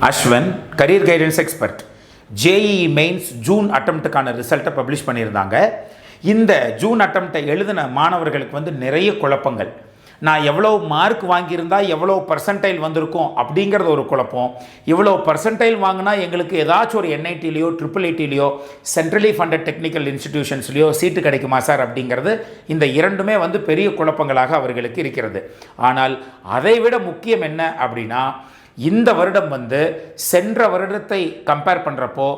Ashwin, career guidance expert. JEE mains June அட்டெம்ப்ட்டுக்கான ரிசல்ட்டை publish பண்ணியிருந்தாங்க. இந்த ஜூன் அட்டெம்ப்டை எழுதின மாணவர்களுக்கு வந்து நிறைய குழப்பங்கள். நான் எவ்வளோ மார்க் வாங்கியிருந்தால் எவ்வளோ பர்சன்டைல் வந்திருக்கும் அப்படிங்கிறது ஒரு குழப்பம். இவ்வளோ பர்சன்டைல் வாங்கினா எங்களுக்கு ஏதாச்சும் ஒரு NITலையோ IIITலையோ சென்ட்ரலி ஃபண்டட் டெக்னிக்கல் இன்ஸ்டிடியூஷன்ஸ்லையோ சீட்டு கிடைக்குமா சார் அப்படிங்கிறது இந்த இரண்டுமே வந்து பெரிய குழப்பங்களாக அவர்களுக்கு இருக்கிறது. ஆனால் அதைவிட முக்கியம் என்ன அப்படின்னா, இந்த வருடம் வந்து சென்ற வருடத்தை கம்பேர் பண்ணுறப்போ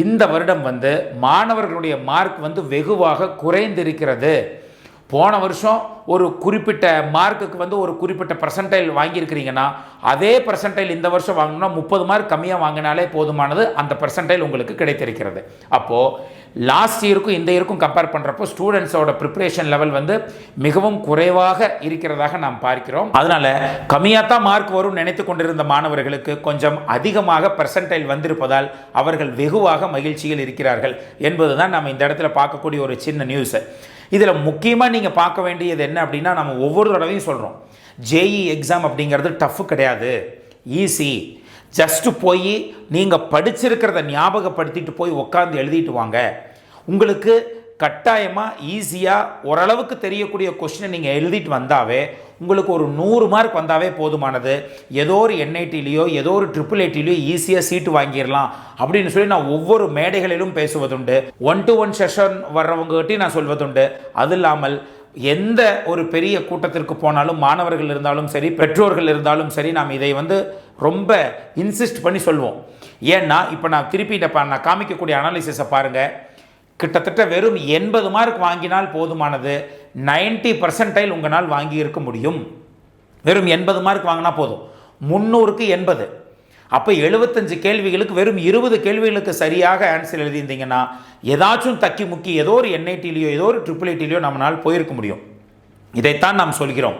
இந்த வருடம் வந்து மாணவர்களுடைய மார்க் வந்து வெகுவாக குறைந்திருக்கிறது. போன வருஷம் ஒரு குறிப்பிட்ட மார்க்குக்கு வந்து ஒரு குறிப்பிட்ட பர்சன்டைல் வாங்கியிருக்கிறீங்கன்னா அதே பர்சன்டைல் இந்த வருஷம் வாங்கணும்னா 30 மார்க் கம்மியாக வாங்கினாலே போதுமானது, அந்த பர்சன்டைல் உங்களுக்கு கிடைத்திருக்கிறது. அப்போது லாஸ்ட் இயருக்கும் இந்த இயருக்கும் கம்பேர் பண்ணுறப்போ ஸ்டூடெண்ட்ஸோட ப்ரிப்பரேஷன் லெவல் வந்து மிகவும் குறைவாக இருக்கிறதாக நாம் பார்க்கிறோம். அதனால் கம்மியாக தான் மார்க் வரும் நினைத்து கொண்டிருந்த மாணவர்களுக்கு கொஞ்சம் அதிகமாக பர்சன்டைல் வந்திருப்பதால் அவர்கள் வெகுவாக மகிழ்ச்சியில் இருக்கிறார்கள் என்பது தான் நம்ம இந்த இடத்துல பார்க்கக்கூடிய ஒரு சின்ன நியூஸ். இதில் முக்கியமாக நீங்கள் பார்க்க வேண்டியது என்ன அப்படின்னா, நம்ம ஒவ்வொரு தடவையும் சொல்கிறோம், JEE எக்ஸாம் அப்படிங்கிறது டஃப்பு கிடையாது, ஈஸி. ஜஸ்ட்டு போய் நீங்கள் படிச்சிருக்கிறத ஞாபகப்படுத்திட்டு போய் உட்காந்து எழுதிட்டு வாங்க. உங்களுக்கு கட்டாயமாக ஈஸியாக ஓரளவுக்கு தெரியக்கூடிய கொஸ்டினை நீங்கள் எழுதிட்டு வந்தாவே உங்களுக்கு ஒரு 100 மார்க் வந்தாவே போதுமானது. ஏதோ ஒரு NITலையோ ஏதோ ஒரு IIITலையோ ஈஸியாக சீட்டு வாங்கிடலாம் அப்படின்னு சொல்லி நான் ஒவ்வொரு மேடைகளிலும் பேசுவதுண்டு. 1-to-1 செஷன் வர்றவங்ககிட்டையும் நான் சொல்வதுண்டு. அது இல்லாமல் எந்த ஒரு பெரிய கூட்டத்திற்கு போனாலும் மாணவர்கள் இருந்தாலும் சரி, பெற்றோர்கள் இருந்தாலும் சரி, நாம் இதை வந்து ரொம்ப இன்சிஸ்ட் பண்ணி சொல்வோம். ஏன்னா இப்போ நான் திருப்பி நான் காமிக்கக்கூடிய அனாலிசிஸை பாருங்கள். கிட்டத்தட்ட வெறும் 80 மார்க் வாங்கினால் போதுமானது. 90% உங்களால் வாங்கி இருக்க முடியும். வெறும் 80 மார்க் வாங்கினா போதும். 300க்கு 80. அப்போ 75 கேள்விகளுக்கு வெறும் 20 கேள்விகளுக்கு சரியாக ஆன்சர் எழுதியிருந்தீங்கன்னா ஏதாச்சும் தக்கி முக்கி ஏதோ ஒரு NITலையோ ஏதோ ஒரு IIITலையோ நம்மளால் போயிருக்க முடியும். இதைத்தான் நாம் சொல்கிறோம்.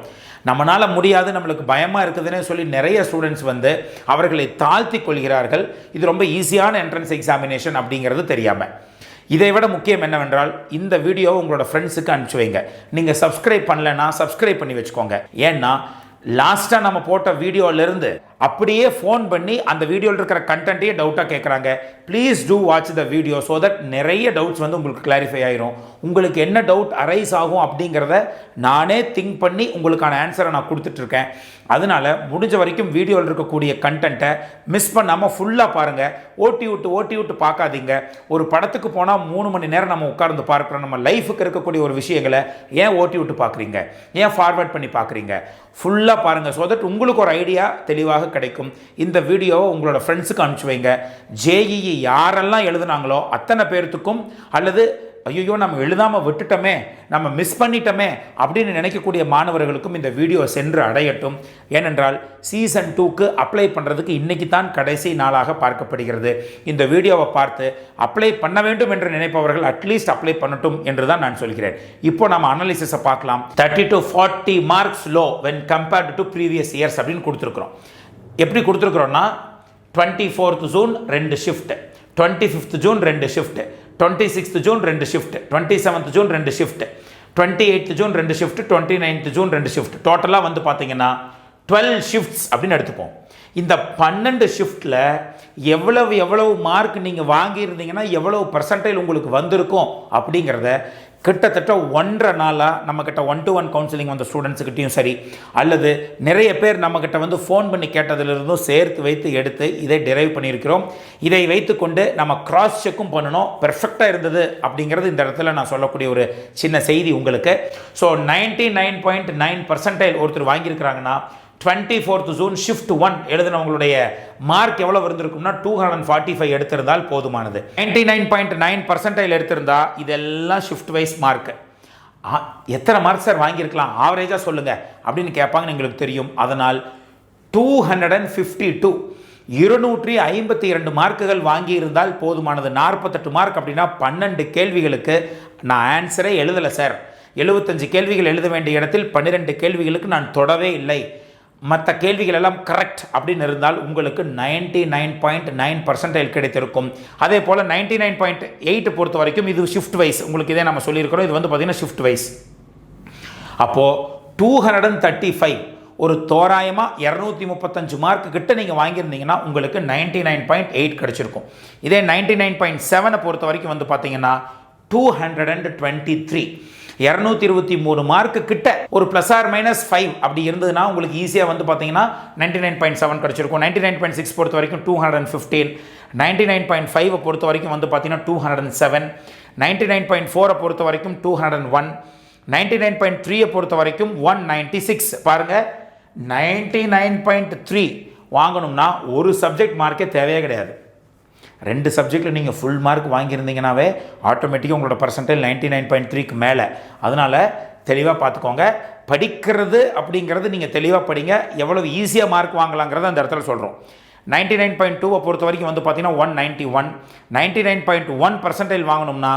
நம்மளால் முடியாது, நம்மளுக்கு பயமாக இருக்குதுன்னு சொல்லி நிறைய ஸ்டூடெண்ட்ஸ் வந்து அவர்களை தாழ்த்தி கொள்கிறார்கள். இது ரொம்ப ஈஸியான என்ட்ரன்ஸ் எக்ஸாமினேஷன் அப்படிங்கிறது தெரியாமல். இதை விட முக்கியம் என்னவென்றால், இந்த வீடியோவை உங்களோட ஃப்ரெண்ட்ஸுக்கு அனுப்பிச்சி வைங்க. நீங்கள் சப்ஸ்கிரைப் பண்ணலைன்னா சப்ஸ்கிரைப் பண்ணி வச்சுக்கோங்க. ஏன்னா லாஸ்ட்டாக நம்ம போட்ட வீடியோவிலேருந்து அப்படியே ஃபோன் பண்ணி அந்த வீடியோவில் இருக்கிற கண்டென்ட்டையே டவுட்டாக கேட்குறாங்க. Please do watch the video so that நிறைய டவுட்ஸ் வந்து உங்களுக்கு கிளாரிஃபை ஆகிரும். உங்களுக்கு என்ன டவுட் அரைஸ் ஆகும் அப்படிங்கிறத நானே திங்க் பண்ணி உங்களுக்கான ஆன்சரை நான் கொடுத்துட்ருக்கேன். அதனால் முடிஞ்ச வரைக்கும் வீடியோவில் இருக்கக்கூடிய கண்டென்ட்டை மிஸ் பண்ணாமல் ஃபுல்லாக பாருங்கள். ஓட்டி விட்டு பார்க்காதீங்க. ஒரு படத்துக்கு போனால் 3 மணி நேரம் நம்ம உட்கார்ந்து பார்க்குறோம். நம்ம லைஃபுக்கு இருக்கக்கூடிய ஒரு விஷயங்களை ஏன் ஓட்டி விட்டு பார்க்குறீங்க, ஏன் ஃபார்வர்ட் பண்ணி பார்க்குறீங்க? ஃபுல்லாக பாருங்கள். ஸோ தட் உங்களுக்கு ஒரு ஐடியா தெளிவாக கிடைக்கும். இந்த வீடியோவை உங்களோட ஃப்ரெண்ட்ஸுக்கு அனுப்பிச்சி வைங்க. JEE யாரெல்லாம் எழுதுனாங்களோ அத்தனை பேர்த்துக்கும், அல்லது ஐயோ நம்ம எழுதாமல் விட்டுட்டோமே, நம்ம மிஸ் பண்ணிட்டோமே அப்படின்னு நினைக்கக்கூடிய மாணவர்களுக்கும் இந்த வீடியோ சென்று அடையட்டும். ஏனென்றால் சீசன் 2க்கு அப்ளை பண்ணுறதுக்கு இன்றைக்கி தான் கடைசி நாளாக பார்க்கப்படுகிறது. இந்த வீடியோவை பார்த்து அப்ளை பண்ண வேண்டும் என்று நினைப்பவர்கள் அட்லீஸ்ட் அப்ளை பண்ணட்டும் என்று தான் நான் சொல்கிறேன். இப்போ நம்ம அனாலிசிஸை பார்க்கலாம். 30 to 40 marks low when compared to previous years அப்படின்னு கொடுத்துருக்குறோம். எப்படி கொடுத்துருக்குறோன்னா, 24th June 2 shift, 25th June 2 shift, 26th June 2 shift, 27th June 2 shift, 28th June 2 shift, 29th June 2 shift. டோட்டலாக வந்து பார்த்தீங்கன்னா 12 ஷிஃப்ட்ஸ் அப்படின்னு எடுத்துப்போம். இந்த 12 ஷிஃப்ட்டில் எவ்வளவு மார்க் நீங்கள் வாங்கியிருந்தீங்கன்னா எவ்வளவு பர்சன்டைல் உங்களுக்கு வந்திருக்கும் அப்படிங்கிறத கிட்டத்தட்ட 1.5 நாளாக நம்மக்கிட்ட 1-to-1 கவுன்சிலிங் வந்த ஸ்டூடெண்ட்ஸுக்கிட்டையும் சரி, அல்லது நிறைய பேர் நம்மக்கிட்ட வந்து ஃபோன் பண்ணி கேட்டதிலிருந்தும் சேர்த்து வைத்து எடுத்து இதை டிரைவ் பண்ணியிருக்கிறோம். இதை வைத்துக்கொண்டு நம்ம கிராஸ் செக்கும் பண்ணணும். பெர்ஃபெக்டாக இருந்தது அப்படிங்கிறது இந்த இடத்துல நான் சொல்லக்கூடிய ஒரு சின்ன செய்தி உங்களுக்கு. ஸோ 99.9% ஒருத்தர் வாங்கியிருக்கிறாங்கன்னா 24th ஜூன் ஷிஃப்ட் 1 எழுதினவங்களுடைய மார்க் எவ்வளோ இருந்திருக்கும்னா 245 எடுத்திருந்தால் போதுமானது. 99.9% எடுத்திருந்தா இதெல்லாம் ஷிஃப்ட் வைஸ் மார்க். எத்தனை மார்க் சார் வாங்கியிருக்கலாம் ஆவரேஜாக சொல்லுங்கள் அப்படின்னு கேட்பாங்கன்னு எங்களுக்கு தெரியும். அதனால் 252 252 மார்க்குகள் வாங்கியிருந்தால் போதுமானது. 48 மார்க் அப்படின்னா 12 கேள்விகளுக்கு நான் ஆன்சரே எழுதலை சார். 75 கேள்விகள் எழுத வேண்டிய இடத்தில் 12 கேள்விகளுக்கு நான் தொடவே இல்லை, மற்ற கேள்விகள் எல்லாம் கரெக்ட் அப்படின்னு இருந்தால் உங்களுக்கு 99.9% கிடைத்திருக்கும். அதே போல் 99.8 பொறுத்த வரைக்கும் இது ஷிஃப்ட் வைஸ். உங்களுக்கு இதே நம்ம சொல்லியிருக்கிறோம். இது வந்து பார்த்தீங்கன்னா ஷிஃப்ட் வைஸ். அப்போது 235 ஒரு தோராயமாக 235 மார்க்கு கிட்ட நீங்கள் வாங்கியிருந்தீங்கன்னா உங்களுக்கு 99.8 கிடச்சிருக்கும். இதே 99.7 பொறுத்த வரைக்கும் வந்து பார்த்தீங்கன்னா 223 223 மார்க்கு கிட்ட ஒரு +or-5 அப்படி இருந்ததுன்னா உங்களுக்கு ஈஸியாக வந்து பார்த்தீங்கன்னா 99.7 கிடச்சிருக்கும். 99.6 பொறுத்த வரைக்கும் 215, 99.5 பொறுத்த வரைக்கும் வந்து பார்த்தீங்கன்னா 207, 99.4 பொறுத்த வரைக்கும் 201, 99.3 பொறுத்த வரைக்கும் 196. பாருங்கள், 99.3 வாங்கணும்னா ஒரு சப்ஜெக்ட் மார்க்கே தேவையே கிடையாது. 2 சப்ஜெக்டில் நீங்கள் ஃபுல் மார்க் வாங்கியிருந்தீங்கன்னாவே ஆட்டோமேட்டிக்காக உங்களோட பர்சன்டைல் 99.3க்கு மேலே. அதனால் தெளிவாக பார்த்துக்கோங்க. படிக்கிறது அப்படிங்கிறது நீங்கள் தெளிவாக படிங்க. எவ்வளவு ஈஸியாக மார்க் வாங்கலாங்கிறத அந்த இடத்துல சொல்கிறோம். 99.2 பொறுத்த வரைக்கும் வந்து பார்த்தீங்கன்னா 191, 99.1 பர்சன்டைல் வாங்கணும்னா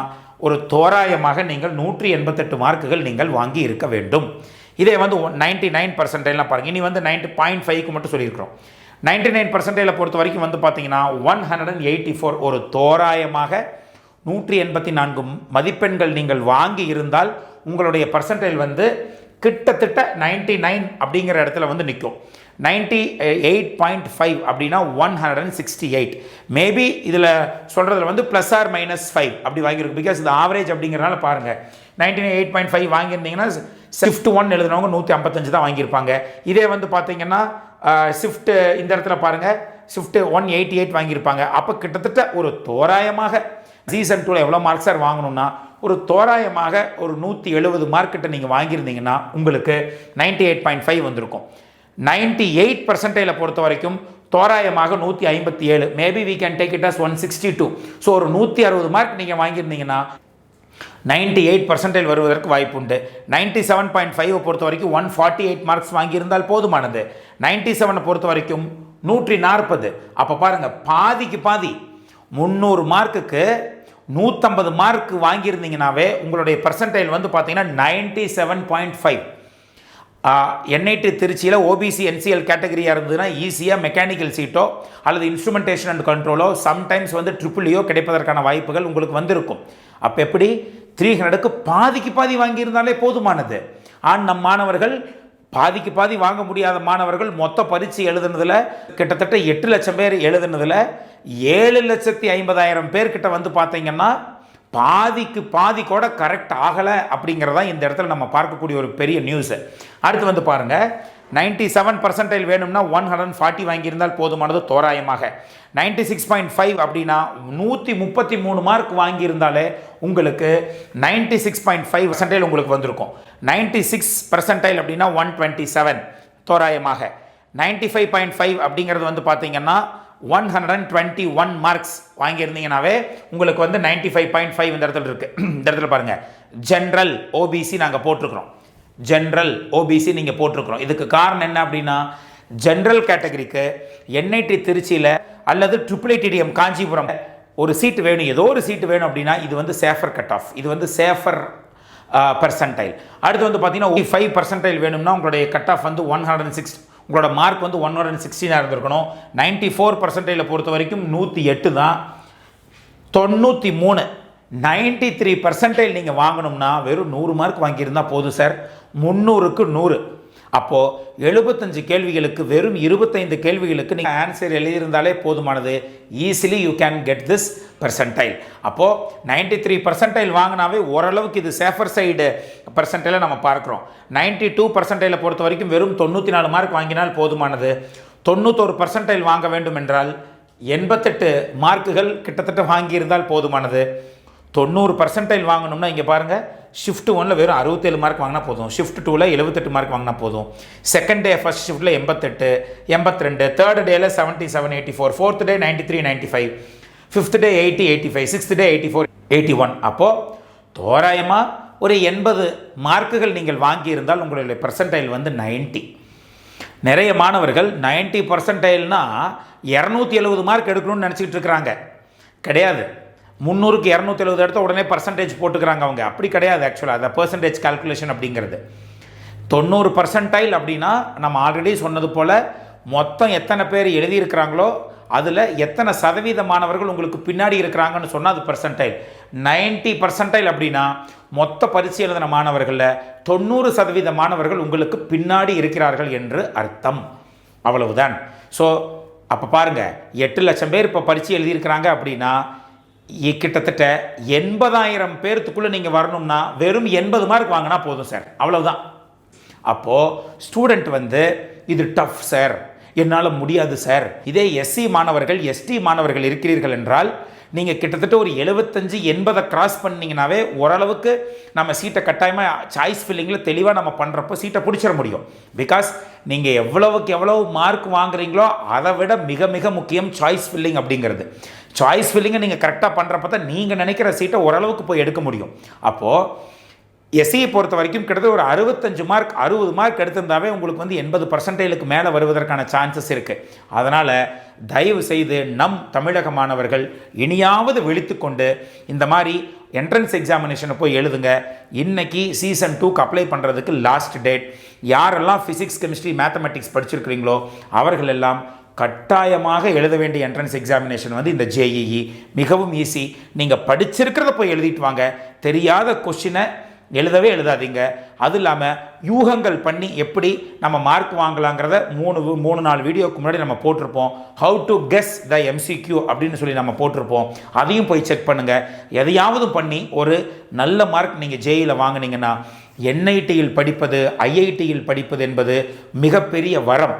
ஒரு தோராயமாக நீங்கள் 188 மார்க்குகள் நீங்கள் வாங்கி இருக்க வேண்டும். இதே வந்து 99 பர்சன்டைல்லாம் பாருங்கள். இனி வந்து 90.5க்கு மட்டும் சொல்லியிருக்கிறோம். 99 பர்சன்டைலை பொறுத்த வரைக்கும் வந்து பார்த்தீங்கன்னா 184, ஒரு தோராயமாக 184 மதிப்பெண்கள் நீங்கள் வாங்கி இருந்தால் உங்களுடைய பர்சன்டைல் வந்து கிட்டத்தட்ட 99 அப்படிங்கிற இடத்துல வந்து நிற்கும். 98.5 அப்படின்னா 168. மேபி இதில் சொல்கிறதுல வந்து +or-5 அப்படி வாங்கியிருக்கும். பிகாஸ் இது ஆவரேஜ் அப்படிங்கிறனால பாருங்கள், 98.5 வாங்கியிருந்தீங்கன்னா ஷிஃப்ட் 1 எழுதுனவங்க 155 தான் வாங்கியிருப்பாங்க. இதே வந்து பார்த்தீங்கன்னா ஷிஃப்ட் இந்த இடத்துல பாருங்கள், ஷிஃப்ட் 188 வாங்கியிருப்பாங்க. அப்போ கிட்டத்தட்ட ஒரு தோராயமாக சீசன் 2 எவ்வளோ மார்க் சார் வாங்கணும்னா ஒரு தோராயமாக ஒரு 170 மார்க்கிட்ட நீங்கள் வாங்கியிருந்தீங்கன்னா உங்களுக்கு 98.5 வந்திருக்கும். 98 பர்சன்டைலை பொறுத்த வரைக்கும் தோராயமாக 157, maybe we can take it as 162. So ஒரு 160 மார்க் நீங்கள் வாங்கியிருந்தீங்கன்னா 98 பர்சன்டைல் வருவதற்கு வாய்ப்பு உண்டு. 97.5 பொறுத்த வரைக்கும் 148 மார்க்ஸ் வாங்கியிருந்தால் போதுமானது. 97 பொறுத்த வரைக்கும் 140. அப்போ பாருங்கள், பாதிக்கு பாதி 300 மார்க்குக்கு 150 மார்க் வாங்கியிருந்தீங்கன்னாவே உங்களுடைய பர்சன்டைல் வந்து பார்த்தீங்கன்னா 97.5. NIT திருச்சியில் ஓபிசி NCL கேட்டகரியாக இருந்ததுன்னா ஈஸியாக மெக்கானிக்கல் சீட்டோ அல்லது இன்ஸ்ட்ருமெண்டேஷன் அண்ட் கண்ட்ரோலோ சம்டைம்ஸ் வந்து ட்ரிபிளியோ கிடைப்பதற்கான வாய்ப்புகள் உங்களுக்கு வந்திருக்கும். அப்போ எப்படி 300க்கு பாதிக்கு பாதி வாங்கியிருந்தாலே போதுமானது. நம் மாணவர்கள் பாதிக்கு பாதி வாங்க முடியாத மாணவர்கள் மொத்த பரீட்சை எழுதுனதில் கிட்டத்தட்ட 8 லட்சம் பேர் எழுதுனதில் 7,50,000 பேர்கிட்ட வந்து பார்த்தீங்கன்னா பாதிக்கு பாதி கூட கரெக்ட் ஆகலை அப்படிங்கிறதா இந்த இடத்துல நம்ம பார்க்கக்கூடிய ஒரு பெரிய நியூஸு. அடுத்து வந்து பாருங்கள், 97 பர்சன்டைல் வேணும்னா 140 வாங்கியிருந்தால் போதுமானது தோராயமாக. 96.5 அப்படின்னா 133 மார்க் வாங்கியிருந்தாலே உங்களுக்கு 96.5 பர்சன்டைல் உங்களுக்கு வந்திருக்கும். 96 பர்சன்டைல் அப்படின்னா 127 தோராயமாக. 95.5 அப்படிங்கிறது வந்து பார்த்தீங்கன்னா 121 மார்க்ஸ் வாங்கியிருந்தீங்கன்னாவே உங்களுக்கு வந்து 95.5 இந்த இடத்துல இருக்குது. இந்த இடத்துல பாருங்கள், ஜென்ரல் ஓபிசி நாங்கள் போட்டிருக்கிறோம். ஜென்ரல் ஓபிசி நீங்கள் போட்டிருக்கிறோம். இதுக்கு காரணம் என்ன அப்படின்னா, ஜென்ரல் கேட்டகரிக்கு NIT திருச்சியில் அல்லது IIIT காஞ்சிபுரம் ஒரு சீட்டு வேணும், ஏதோ ஒரு சீட்டு வேணும் அப்படின்னா இது வந்து சேஃபர் கட் ஆஃப், இது வந்து சேஃபர் பர்சன்டைல். அடுத்து வந்து பார்த்தீங்கன்னா 5 பர்சன்டைல் வேணும்னா உங்களுடைய கட் ஆஃப் வந்து 106, உங்களோட மார்க் வந்து 116 இருந்திருக்கணும். 94 பர்சன்டைலை பொறுத்த வரைக்கும் 108 தான். 93 93 பர்சன்டைல் நீங்கள் வாங்கணும்னா வெறும் 100 மார்க் வாங்கியிருந்தால் போதும் சார். 300க்கு 100. அப்போது 75 கேள்விகளுக்கு வெறும் 25 கேள்விகளுக்கு நீங்கள் ஆன்சர் எழுதியிருந்தாலே போதுமானது. Easily you can get this percentile. அப்போது 93 பர்சன்டைல் வாங்கினாவே ஓரளவுக்கு இது சேஃபர் சைடு பர்சன்டைலை நம்ம பார்க்குறோம். 92 பர்சன்டைலை பொறுத்த வரைக்கும் வெறும் 94 மார்க் வாங்கினால் போதுமானது. 91 பர்சன்டைல் வாங்க வேண்டும் என்றால் 88 மார்க்குகள் கிட்டத்தட்ட வாங்கியிருந்தால் போதுமானது. 90 பர்சன்டைல் வாங்கணும்னா இங்கே பாருங்கள், ஷிஃப்ட் 1ல் வெறும் 67 மார்க் வாங்கினா போதும். ஷிஃப்ட் 2ல் 78 மார்க் வாங்கினா போதும். செகண்ட் டே ஃபர்ஸ்ட் ஷிஃப்ட்டில் 88, 82, தேர்ட் டேயில் 77, 84, fourth day 93, 95, fifth day 80, 85, sixth day 84, 81. அப்போது தோராயமாக ஒரு 80 மார்க்குகள் நீங்கள் வாங்கியிருந்தால் உங்களுடைய பர்சன்டைல் வந்து 90. நிறைய மாணவர்கள் 90 பர்சன்டைல்னா 270 மார்க் எடுக்கணும்னு நினச்சிக்கிட்டு இருக்கிறாங்க. கிடையாது. 300க்கு 270 எடுத்த உடனே பர்சன்டேஜ் போட்டுக்கிறாங்க அவங்க. அப்படி கிடையாது. ஆக்சுவலாக அந்த பர்சன்டேஜ் கால்குலேஷன் அப்படிங்கிறது 90 அப்படின்னா நம்ம ஆல்ரெடி சொன்னது போல் மொத்தம் எத்தனை பேர் எழுதியிருக்கிறாங்களோ அதில் எத்தனை சதவீத மாணவர்கள் உங்களுக்கு பின்னாடி இருக்கிறாங்கன்னு சொன்னால் அது பெர்சன்டைல். 90% அப்படின்னா மொத்த பரீட்சை எழுதின மாணவர்களில் 90% மாணவர்கள் உங்களுக்கு பின்னாடி இருக்கிறார்கள் என்று அர்த்தம். அவ்வளவுதான். ஸோ அப்போ பாருங்கள், 8 லட்சம் பேர் இப்போ பரீட்சை எழுதியிருக்கிறாங்க அப்படின்னா கிட்டத்தட்ட 80,000 பேர்த்துக்குள்ளே நீங்கள் வரணும்னா வெறும் 80 மார்க் வாங்கினா போதும் சார், அவ்வளவுதான். அப்போது ஸ்டூடெண்ட் வந்து இது டஃப் சார், என்னால் முடியாது சார். இதே எஸ்சி மாணவர்கள் எஸ்டி மாணவர்கள் இருக்கிறீர்கள் என்றால் நீங்கள் கிட்டத்தட்ட ஒரு 75-80 கிராஸ் பண்ணிங்கனாவே ஓரளவுக்கு நம்ம சீட்டை கட்டாயமாக சாய்ஸ் ஃபில்லிங்கில் தெளிவாக நம்ம பண்ணுறப்போ சீட்டை பிடிச்சிட முடியும். பிகாஸ் நீங்கள் எவ்வளவுக்கு எவ்வளவு மார்க் வாங்குறீங்களோ அதை விட மிக மிக முக்கியம் சாய்ஸ் ஃபில்லிங் அப்படிங்கிறது. சாய்ஸ் ஃபில்லிங்கை நீங்கள் கரெக்டாக பண்ணுறப்ப தான் நீங்கள் நினைக்கிற சீட்டை ஓரளவுக்கு போய் எடுக்க முடியும். அப்போது எஸ்சியை பொறுத்த வரைக்கும் கிட்டத்தட்ட ஒரு 65 மார்க் 60 மார்க் எடுத்திருந்தாவே உங்களுக்கு வந்து 80% மேலே வருவதற்கான சான்சஸ் இருக்குது. அதனால் தயவு செய்து நம் தமிழக மாணவர்கள் இனியாவது விழித்துக்கொண்டு இந்த மாதிரி என்ட்ரன்ஸ் எக்ஸாமினேஷனை போய் எழுதுங்க. இன்னைக்கு சீசன் 2க்கு அப்ளை பண்ணுறதுக்கு லாஸ்ட் டேட். யாரெல்லாம் ஃபிசிக்ஸ் கெமிஸ்ட்ரி மேத்தமெட்டிக்ஸ் படிச்சிருக்கிறீங்களோ அவர்கள் எல்லாம் கட்டாயமாக எழுத வேண்டிய என்ட்ரன்ஸ் எக்ஸாமினேஷன் வந்து இந்த JEE மிகவும் ஈஸி. நீங்கள் படிச்சிருக்கிறத போய் எழுதிட்டு வாங்க. தெரியாத கொஸ்டினை எழுதவே எழுதாதீங்க. அது இல்லாமல் யூகங்கள் பண்ணி எப்படி நம்ம மார்க் வாங்கலாங்கிறத 3-4 வீடியோக்கு முன்னாடி நம்ம போட்டிருப்போம். How to guess the MCQ அப்படின்னு சொல்லி நம்ம போட்டிருப்போம். அதையும் போய் செக் பண்ணுங்கள். எதையாவது பண்ணி ஒரு நல்ல மார்க் நீங்கள் JEEயில் வாங்கினீங்கன்னா NITயில் படிப்பது IITயில் படிப்பது என்பது மிகப்பெரிய வரம்.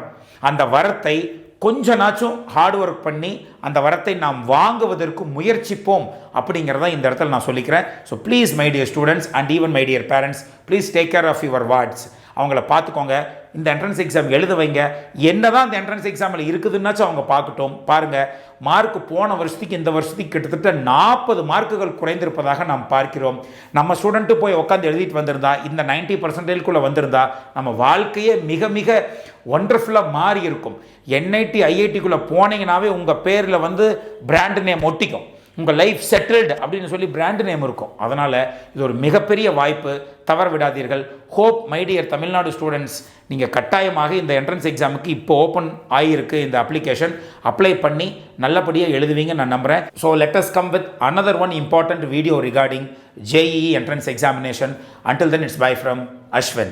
அந்த வரத்தை கொஞ்ச நாச்சும் ஹார்ட் ஒர்க் பண்ணி அந்த வரத்தை நாம் வாங்குவதற்கு முயற்சிப்போம் அப்படிங்கிறத இந்த இடத்துல நான் சொல்லிக்கிறேன். So please my dear students and even my dear parents, please take care of your wards. அவங்கள பார்த்துக்கோங்க. இந்த என்ட்ரன்ஸ் எக்ஸாம் எழுத வைங்க. என்னதான் இந்த என்ட்ரன்ஸ் எக்ஸாமில் இருக்குதுன்னாச்சும் அவங்க பார்க்கட்டும். பாருங்கள், மார்க் போன வருஷத்துக்கு இந்த வருஷத்துக்கு கிட்டத்தட்ட 40 மார்க்குகள் குறைந்திருப்பதாக நாம் பார்க்கிறோம். நம்ம ஸ்டூடெண்ட்டு போய் உட்காந்து எழுதிட்டு வந்திருந்தா, இந்த 90%க்குள்ளே வந்திருந்தா நம்ம வாழ்க்கையே மிக மிக ஒண்டர்ஃபுல்லாக மாறி இருக்கும். NIT IITக்குள்ளே போனீங்கன்னாவே உங்கள் பேரில் வந்து பிராண்ட் நேம் ஒட்டிக்கும். உங்கள் லைஃப் செட்டில்டு அப்படின்னு சொல்லி பிராண்ட் நேம் இருக்கும். அதனால் இது ஒரு மிகப்பெரிய வாய்ப்பு, தவற விடாதீர்கள். Hope my dear Tamil Nadu students, நீங்கள் கட்டாயமாக இந்த என்ட்ரன்ஸ் எக்ஸாமுக்கு இப்போ ஓப்பன் ஆகியிருக்கு இந்த அப்ளிகேஷன். அப்ளை பண்ணி நல்லபடியாக எழுதுவீங்க நான் நம்புகிறேன். So let us come with another one important video regarding JEE entrance examination. Until then, it's bye from Ashwin.